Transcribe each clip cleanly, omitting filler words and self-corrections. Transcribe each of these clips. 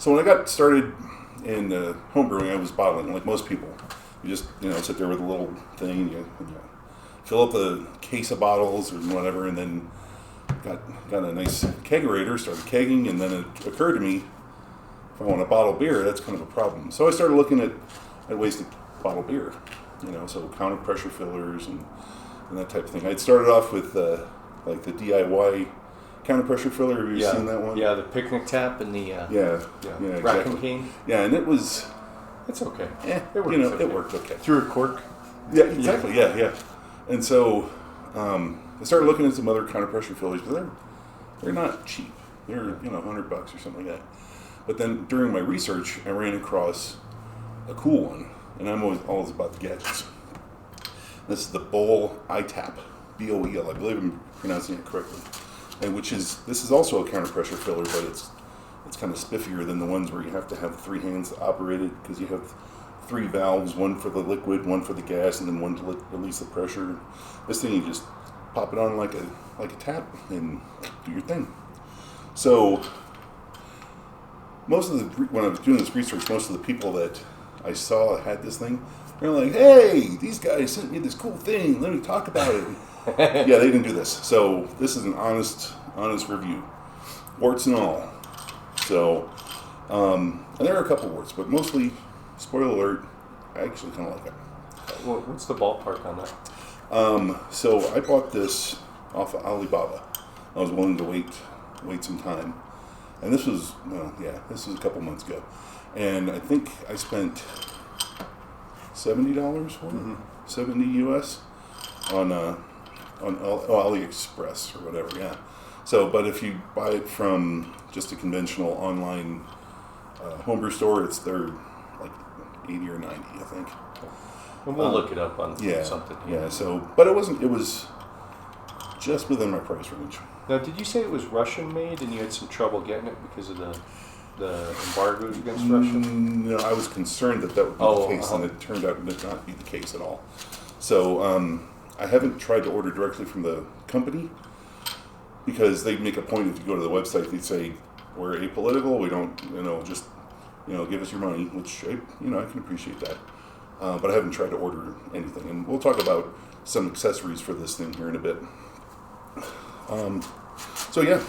So when I got started in homebrewing, I was bottling like most people. You just sit there with a little thing, you fill up the case of bottles or whatever, and then got a nice kegerator, started kegging, and then it occurred to me, if I want to bottle beer, that's kind of a problem. So I started looking at ways to bottle beer, so counterpressure fillers and that type of thing. I'd started off with like the DIY counterpressure filler. Have you seen that one? Yeah, the picnic tap and the exactly. rack and cane. Yeah, and it was. It's okay. It worked okay. Through a cork. Yeah, exactly. Yeah. And so I started looking at some other counterpressure fillers, but they're not cheap. They're $100 or something like that. But then during my research, I ran across a cool one, and I'm always about the gadgets. This is the Boel iTap, Boel. I believe I'm pronouncing it correctly, and this is also a counterpressure filler, but it's kind of spiffier than the ones where you have to have 3 hands to operate it, because you have 3 valves, one for the liquid, one for the gas, and then one to release the pressure. This thing, you just pop it on like a tap and do your thing. So when I was doing this research, most of the people that I saw had this thing, they're like, "Hey, these guys sent me this cool thing. Let me talk about it." Yeah, they didn't do this. So this is an honest review, warts and all. So, and there are a couple warts, but mostly, spoiler alert, I actually kind of like it. What's the ballpark on that? So I bought this off of Alibaba. I was willing to wait some time, and this was a couple months ago, and I think I spent $70 for it, $70 US on AliExpress or whatever. Yeah. So, but if you buy it from just a conventional online homebrew store, they're like 80 or 90, I think. And we'll look it up on something. Yeah. So, but it was just within my price range. Now, did you say it was Russian made, and you had some trouble getting it because of the embargoes against Russia? No, I was concerned that would be the case, and it turned out to not be the case at all. So, I haven't tried to order directly from the company, because they make a point, if you go to the website, they say, "We're apolitical, we don't, just, give us your money," which, I can appreciate that. But I haven't tried to order anything. And we'll talk about some accessories for this thing here in a bit. So yeah.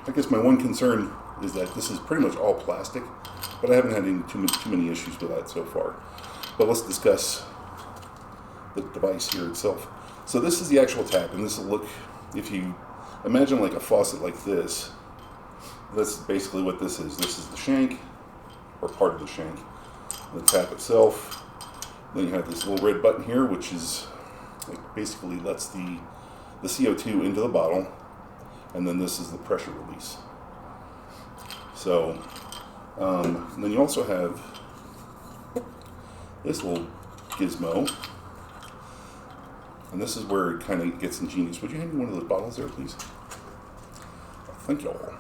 I guess my one concern is that this is pretty much all plastic, but I haven't had too many issues with that so far. But let's discuss the device here itself. So this is the actual tap, and this will look, if you imagine like a faucet like this, that's basically what this is. This is the shank, or part of the shank, the tap itself. Then you have this little red button here, which is basically lets the CO2 into the bottle, and then this is the pressure release. So, then you also have this little gizmo, and this is where it kind of gets ingenious. Would you hand me one of those bottles there, please? Thank you all.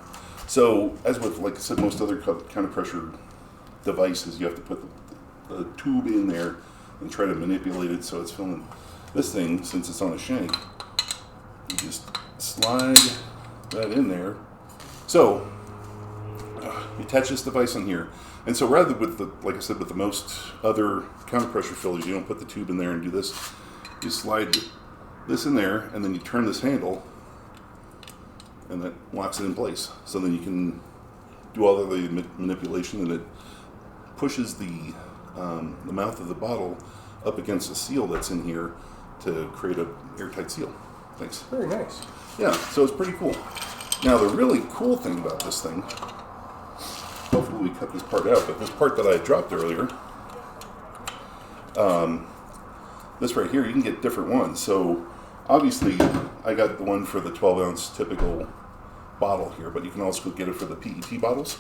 So, as with, like I said, most other counterpressure devices, you have to put the tube in there and try to manipulate it so it's filling. This thing, since it's on a shank, you just slide that in there. So, you attach this device on here. And so rather with like I said, with the most other counterpressure fillers, you don't put the tube in there and do this. You slide this in there, and then you turn this handle, and that locks it in place. So then you can do all of the manipulation, and it pushes the mouth of the bottle up against the seal that's in here to create a airtight seal. Thanks. Very nice. Yeah, so it's pretty cool. Now the really cool thing about this thing, hopefully we cut this part out, but this part that I dropped earlier, this right here, you can get different ones. So obviously I got the one for the 12-ounce typical bottle here, but you can also get it for the PET bottles,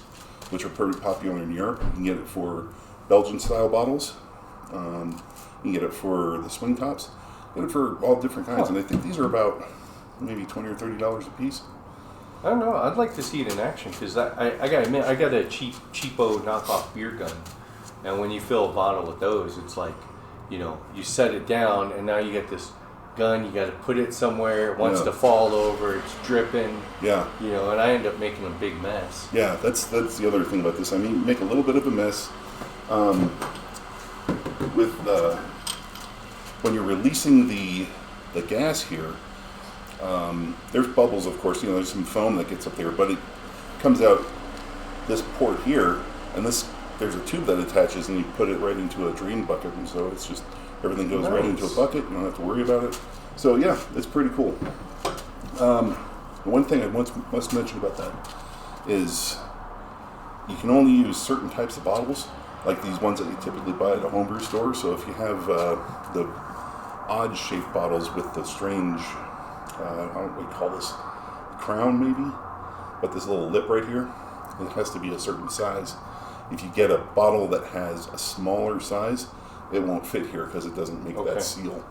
which are pretty popular in Europe. You can get it for Belgian-style bottles. You can get it for the swing tops. You can get it for all different kinds, and I think these are about maybe $20 or $30 a piece. I don't know. I'd like to see it in action, because I gotta admit, I got a cheapo knockoff beer gun, and when you fill a bottle with those, it's like, you set it down, and now you get this gun. You got to put it somewhere. It wants to fall over. It's dripping. Yeah. You know, and I end up making a big mess. Yeah, that's the other thing about this. I mean, you make a little bit of a mess with when you're releasing the gas here. There's bubbles, of course. You know, there's some foam that gets up there, but it comes out this port here, and there's a tube that attaches, and you put it right into a drain bucket, and so it's just everything goes right into a bucket. You don't have to worry about it. So yeah, it's pretty cool. One thing I must mention about that is you can only use certain types of bottles, like these ones that you typically buy at a homebrew store. So if you have the odd shaped bottles with the strange, I don't know what we call this, crown maybe, but this little lip right here, it has to be a certain size. If you get a bottle that has a smaller size, it won't fit here because it doesn't make that seal.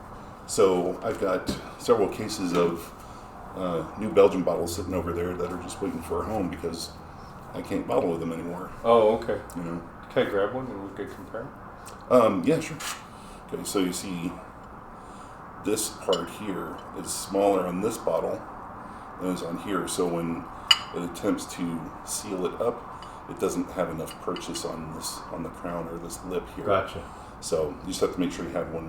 So I've got several cases of New Belgium bottles sitting over there that are just waiting for a home because I can't bottle with them anymore. Oh, okay. You know. Can I grab one and we could compare? Yeah, sure. Okay, so you see this part here is smaller on this bottle than it is on here. So when it attempts to seal it up, it doesn't have enough purchase on the crown or this lip here. Gotcha. So you just have to make sure you have one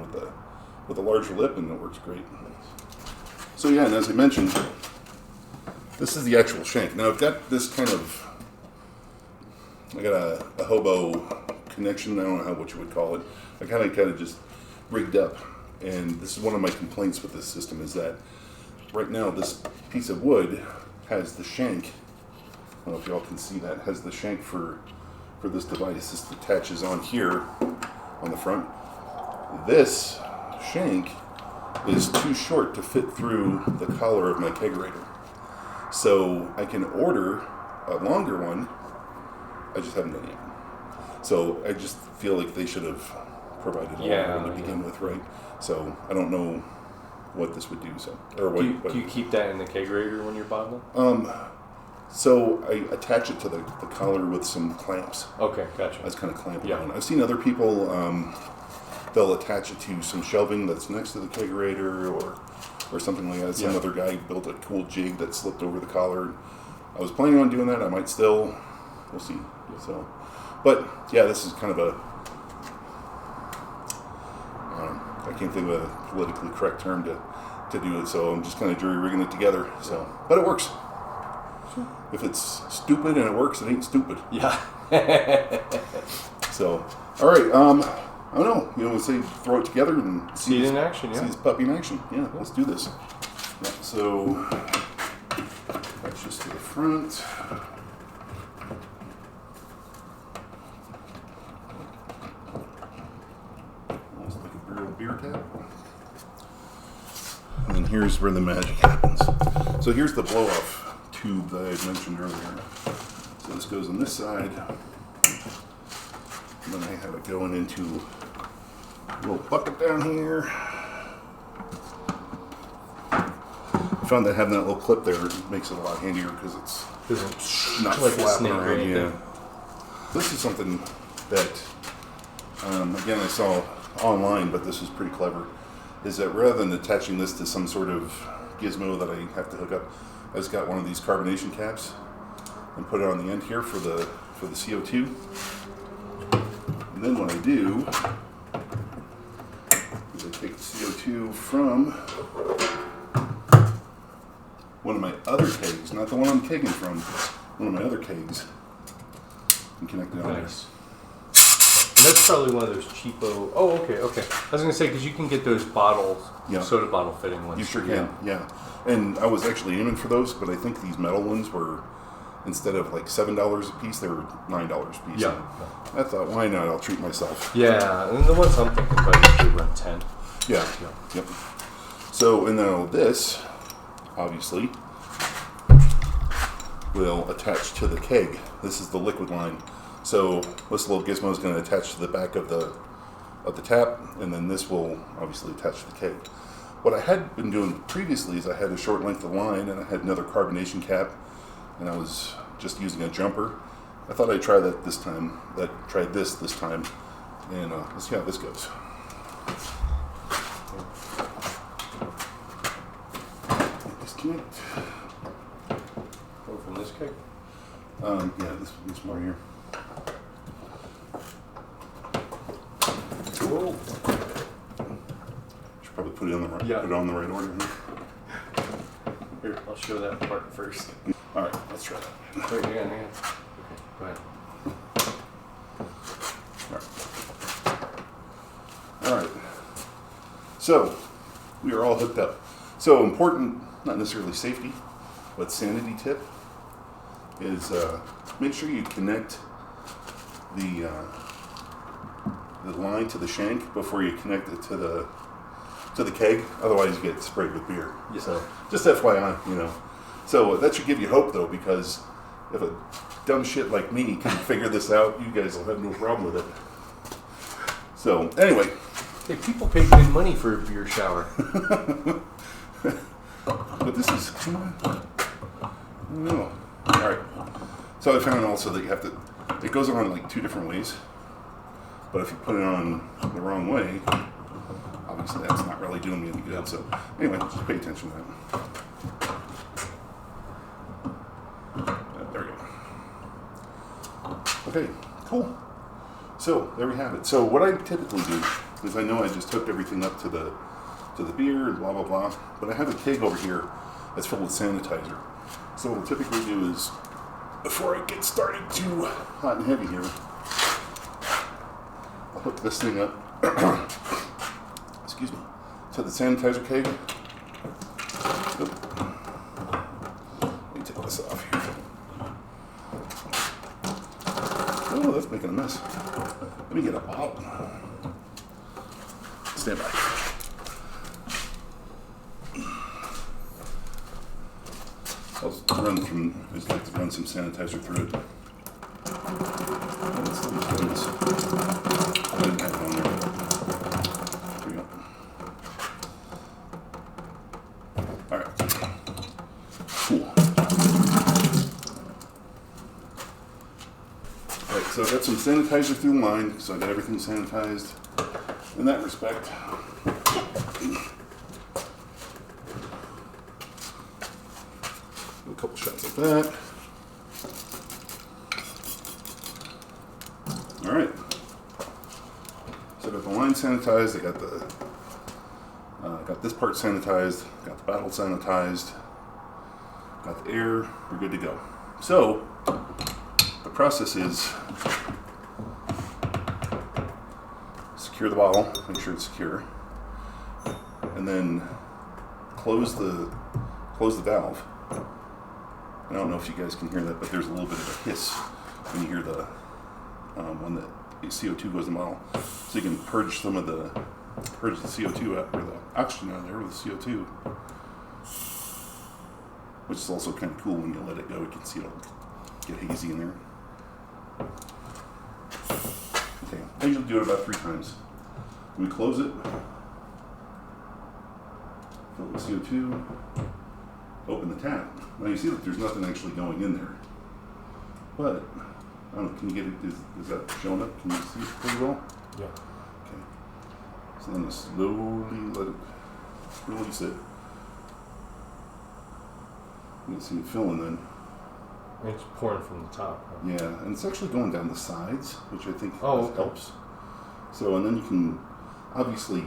with a larger lip, and it works great. So yeah, and as I mentioned, this is the actual shank. Now I've got this kind of, I got a hobo connection. I don't know what you would call it. I kind of just rigged up, and this is one of my complaints with this system is that right now this piece of wood has the shank. I don't know if y'all can see that. It has the shank for this device. This attaches on here on the front. This shank is too short to fit through the collar of my kegerator. So I can order a longer one. I just haven't done it yet. So I just feel like they should have provided a longer one to begin with, right? So I don't know what this would do. So or what, do you keep that in the kegerator when you're bottling? So I attach it to the collar with some clamps. Okay, gotcha. That's kind of clamped on. I've seen other people, they'll attach it to some shelving that's next to the kegerator or something like that. Some other guy built a cool jig that slipped over the collar. I was planning on doing that. I might still. We'll see. So, but yeah, this is kind of I can't think of a politically correct term to do it. So I'm just kind of jury rigging it together. So, but it works. If it's stupid and it works, it ain't stupid. Yeah. So, all right. I don't know. You know, say throw it together and see it in action. See this puppy in action. Yeah, let's do this. Yeah, so that's just to the front. Almost like a real beer tap. And then here's where the magic happens. So here's the blow off tube that I had mentioned earlier. So this goes on this side, and then I have it going into a little bucket down here. I found that having that little clip there makes it a lot handier because it's not like flapping around. Right there. This is something that, again, I saw online, but this is pretty clever, is that rather than attaching this to some sort of gizmo that I have to hook up, I just got one of these carbonation caps and put it on the end here for the CO2. And then what I do is I take the CO2 from one of my other kegs, not the one I'm kegging from, one of my other kegs, and connect it on there. Nice. That's probably one of those cheapo. Oh, okay. I was gonna say because you can get those bottles, soda bottle fitting ones. You sure can, yeah. And I was actually aiming for those, but I think these metal ones were, instead of like $7 a piece, they were $9 a piece. Yeah. I thought, why not? I'll treat myself. Yeah, and the ones I'm thinking about usually run 10. Yeah. Yep. So, and now this, obviously, will attach to the keg. This is the liquid line. So this little gizmo is going to attach to the back of the tap, and then this will obviously attach to the keg. What I had been doing previously is I had a short length of line, and I had another carbonation cap, and I was just using a jumper. I thought I'd try that this time. Tried this time, and let's see how this goes. connect. Oh, from this keg? Yeah, this one here. Whoa. Should probably put it on the right. Yeah. Put it on the right order. Here, I'll show that part first. All right, let's try that. Wait, hang on. Okay, go ahead. All right. So we are all hooked up. So important, not necessarily safety, but sanity tip is make sure you connect the line to the shank before you connect it to the keg. Otherwise, you get sprayed with beer. Yeah. So just FYI, you know. So that should give you hope, though, because if a dumb shit like me can figure this out, you guys will have no problem with it. So anyway. Hey, people pay good money for a beer shower. But this is, I don't know. All right. So I found also that you have to, it goes on like 2 different ways. But if you put it on the wrong way, obviously that's not really doing me any good. So anyway, just pay attention to that. There we go. Okay, cool. So there we have it. So what I typically do is I know I just hooked everything up to the beer and blah blah blah, but I have a keg over here that's filled with sanitizer. So what I'll typically do is, before I get started too hot and heavy here, I'll hook this thing up. Excuse me. To the sanitizer keg. Oop. Let me take this off here. Oh, that's making a mess. Let me get a bottle. Stand by. I'll just like to run some sanitizer through it. Let's do this. I didn't have it on there. There we go. Alright. Cool. Alright, so I've got some sanitizer through the line, so I got everything sanitized in that respect. A couple shots of that. Alright. So I got the line sanitized, I got this part sanitized, got the bottle sanitized, got the air, we're good to go. So, the process is secure the bottle, make sure it's secure, and then close the valve. I don't know if you guys can hear that, but there's a little bit of a hiss when you hear the when the CO2 goes in the bottle. So you can purge the CO2 out, or the oxygen out of there with the CO2, which is also kind of cool when you let it go. You can see it'll get hazy in there. Okay, I usually do it about 3 times. We close it, fill it with CO2, open the tap. Now you see that there's nothing actually going in there. But, I don't know, can you get it, is that showing up? Can you see it pretty well? Yeah. Okay. So then you slowly let it, release it. You can see it filling then. It's pouring from the top. Huh? Yeah, and it's actually going down the sides, which I think okay. helps. So, and then you can obviously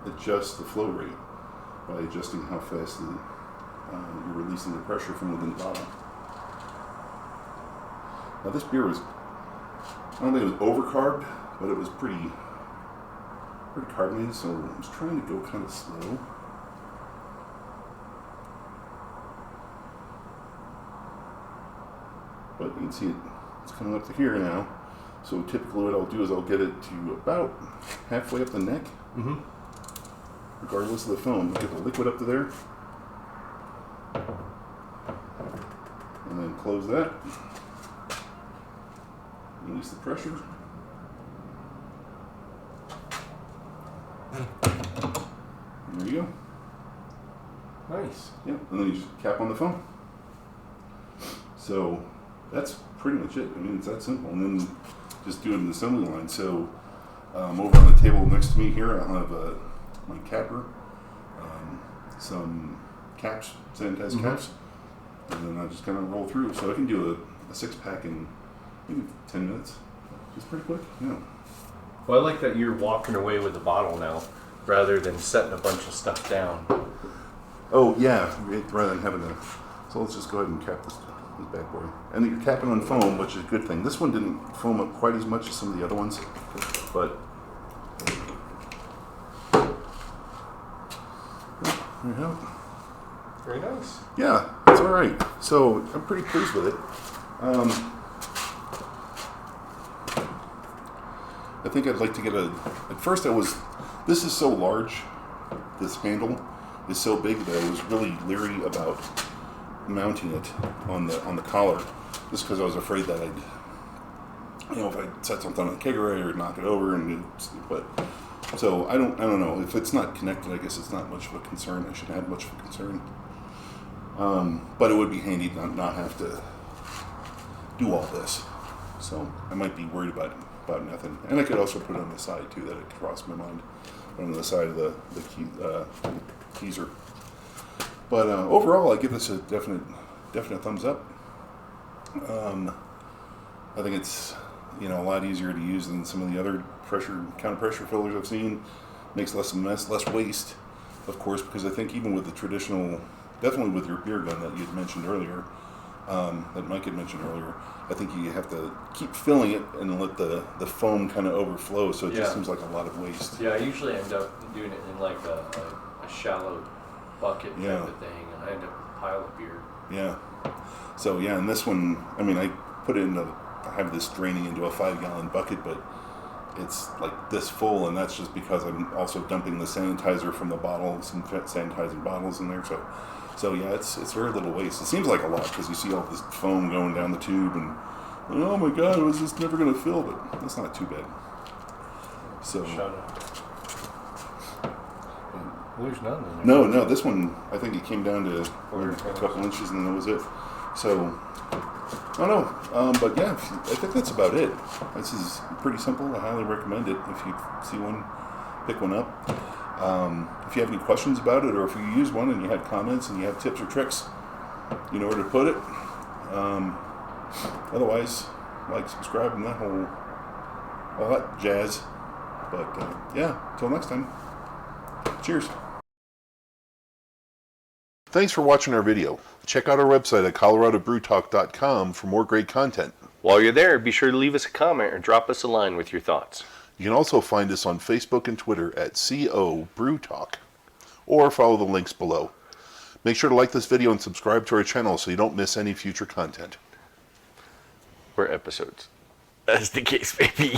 adjust the flow rate by adjusting how fast you're releasing the pressure from within the bottle. Now this beer was, I don't think it was overcarbed, but it was pretty carbonated, so I was trying to go kind of slow. But you can see it's coming up to here now. So typically what I'll do is I'll get it to about halfway up the neck, regardless of the foam. Get the liquid up to there, and then close that. Release the pressure. And there you go. Nice. Yep, and then you just cap on the foam. So that's pretty much it. I mean, it's that simple. And then just do it in the assembly line. So over on the table next to me here, I'll have my capper, some caps, sanitized caps, and then I just kind of roll through. So I can do a 6-pack in maybe 10 minutes. It's pretty quick. Yeah. Well, I like that you're walking away with a bottle now, rather than setting a bunch of stuff down. Oh yeah, rather than having to. So let's just go ahead and cap this bad boy. And you're capping on foam, which is a good thing. This one didn't foam up quite as much as some of the other ones, but there you have it. Very nice. Yeah, it's all right. So I'm pretty pleased with it. I think I'd like to get at first this is so large, this handle is so big that I was really leery about mounting it on the collar, just because I was afraid that if I set something on the kegerator, knock it over, but so I don't know if it's not connected. I guess it's not much of a concern. I shouldn't have much of a concern, but it would be handy to not have to do all this. So I might be worried about nothing, and I could also put it on the side too. That it crossed my mind, on the side of the keezer. But overall, I give this a definite thumbs up. I think it's a lot easier to use than some of the other counter-pressure fillers I've seen. Makes less mess, less waste, of course, because I think even with the traditional, definitely with your beer gun that you had mentioned earlier, that Mike had mentioned earlier, I think you have to keep filling it and let the foam kind of overflow, so it just seems like a lot of waste. Yeah, I usually end up doing it in like a shallow bucket type of thing, and I end up with a pile of beer. Yeah. So and this one, I put it I have this draining into a 5-gallon bucket, but it's like this full, and that's just because I'm also dumping the sanitizer from the bottle, some sanitizing bottles in there, so yeah, it's very little waste. It seems like a lot because you see all this foam going down the tube, and oh my god, was this never going to fill? But that's not too bad. So there's none in there. No, this one I think it came down to a couple inches, and that was it. So I don't know, but yeah, I think that's about it. This is pretty simple. I highly recommend it. If you see one, pick one up. If you have any questions about it, or if you use one and you have comments and you have tips or tricks, you know where to put it. Otherwise, like, subscribe, and all that jazz. But till next time. Cheers. Thanks for watching our video. Check out our website at coloradobrewtalk.com for more great content. While you're there, be sure to leave us a comment or drop us a line with your thoughts. You can also find us on Facebook and Twitter at CO Brew Talk, or follow the links below. Make sure to like this video and subscribe to our channel so you don't miss any future content. Or episodes, as the case may be.